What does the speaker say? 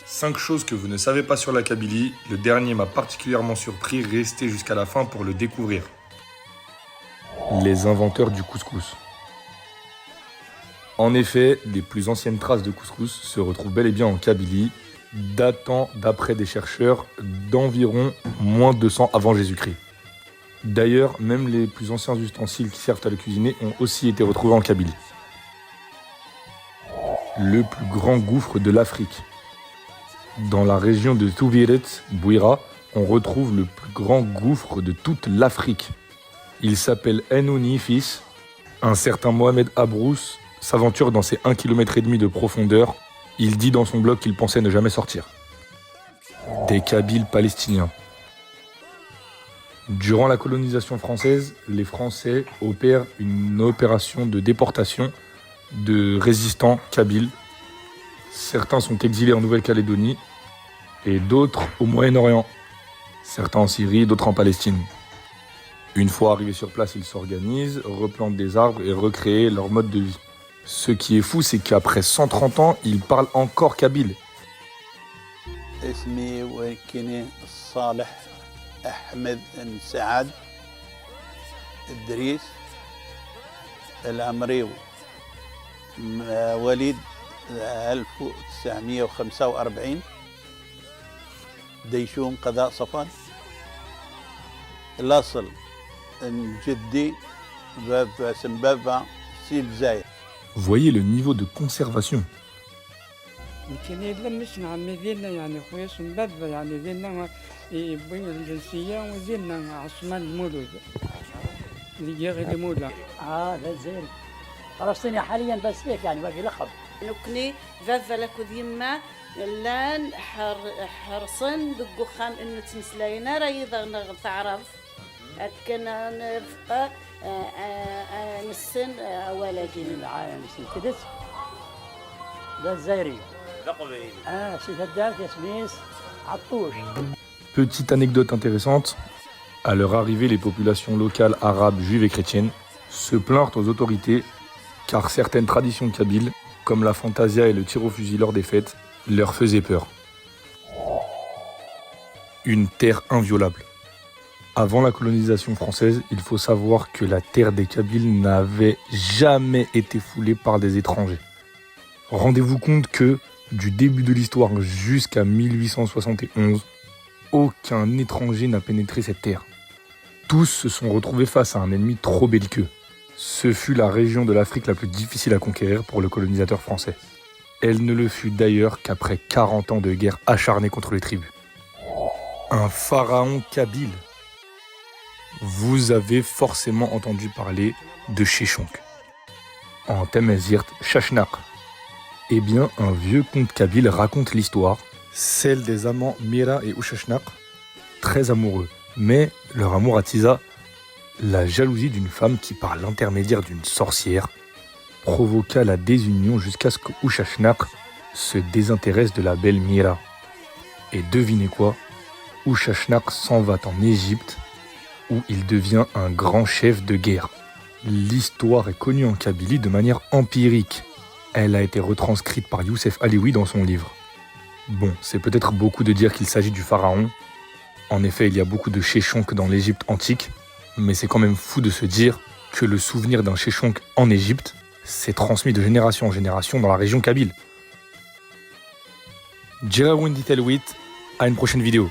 5 choses que vous ne savez pas sur la Kabylie. Le dernier m'a particulièrement surpris, restez jusqu'à la fin pour le découvrir. Les inventeurs du couscous. En effet, les plus anciennes traces de couscous se retrouvent bel et bien en Kabylie, datant d'après des chercheurs d'environ moins 200 avant Jésus-Christ. D'ailleurs, même les plus anciens ustensiles qui servent à le cuisiner ont aussi été retrouvés en Kabylie. Le plus grand gouffre de l'Afrique. Dans la région de Touviret, Bouira, on retrouve le plus grand gouffre de toute l'Afrique. Il s'appelle Enouni Fils. Un certain Mohamed Abrous s'aventure dans ses 1,5 km de profondeur. Il dit dans son blog qu'il pensait ne jamais sortir. Des Kabyles palestiniens. Durant la colonisation française, les Français opèrent une opération de déportation de résistants kabyles. Certains sont exilés en Nouvelle-Calédonie et d'autres au Moyen-Orient. Certains en Syrie, d'autres en Palestine. Une fois arrivés sur place, ils s'organisent, replantent des arbres et recréent leur mode de vie. Ce qui est fou, c'est qu'après 130 ans, ils parlent encore kabyle. اسمي وكني صالح أحمد سعد إدريس العمريو وليد 1945 ديشوم قضاء صفان الأصل جدي بابا سمبابا سيل زايد. Voyez le niveau de conservation. يمكن يلمسنا عمي ديالنا يعني خويا سنبابا يعني ديالنا يبين الجنسية وديالنا عثمان المولود اللي جا غير مولا. لا الجزائري فلسطيني حاليا بس هيك يعني باقي لقب. نكني فافا لكو ديما لان حرصن دقوخان انه تمسلاينا راهي تعرف كان نفقه نسن ولكن العالم سنتدس ده الجزائري سي هداف ياسميس عطوش. Petite anecdote intéressante, à leur arrivée, les populations locales arabes, juives et chrétiennes se plaignent aux autorités car certaines traditions kabyles, comme la fantasia et le tir au fusil lors des fêtes, leur faisaient peur. Une terre inviolable. Avant la colonisation française, il faut savoir que la terre des Kabyles n'avait jamais été foulée par des étrangers. Rendez-vous compte que, du début de l'histoire jusqu'à 1871, aucun étranger n'a pénétré cette terre. Tous se sont retrouvés face à un ennemi trop belliqueux. Ce fut la région de l'Afrique la plus difficile à conquérir pour le colonisateur français. Elle ne le fut d'ailleurs qu'après 40 ans de guerre acharnée contre les tribus. Un pharaon kabyle. Vous avez forcément entendu parler de Sheshonq. En Tamazirt, Shashnaq. Eh bien, un vieux conte kabyle raconte l'histoire, celle des amants Mira et Ushashnaq, très amoureux. Mais leur amour attisa la jalousie d'une femme qui, par l'intermédiaire d'une sorcière, provoqua la désunion jusqu'à ce que Ushashnaq se désintéresse de la belle Mira. Et devinez quoi? Ushashnaq s'en va en Égypte, où il devient un grand chef de guerre. L'histoire est connue en Kabylie de manière empirique. Elle a été retranscrite par Youssef Alioui dans son livre. Bon, c'est peut-être beaucoup de dire qu'il s'agit du pharaon. En effet, il y a beaucoup de Sheshonq dans l'Égypte antique, mais c'est quand même fou de se dire que le souvenir d'un Sheshonq en Égypte s'est transmis de génération en génération dans la région kabyle. Jera Wendy Telwit, à une prochaine vidéo.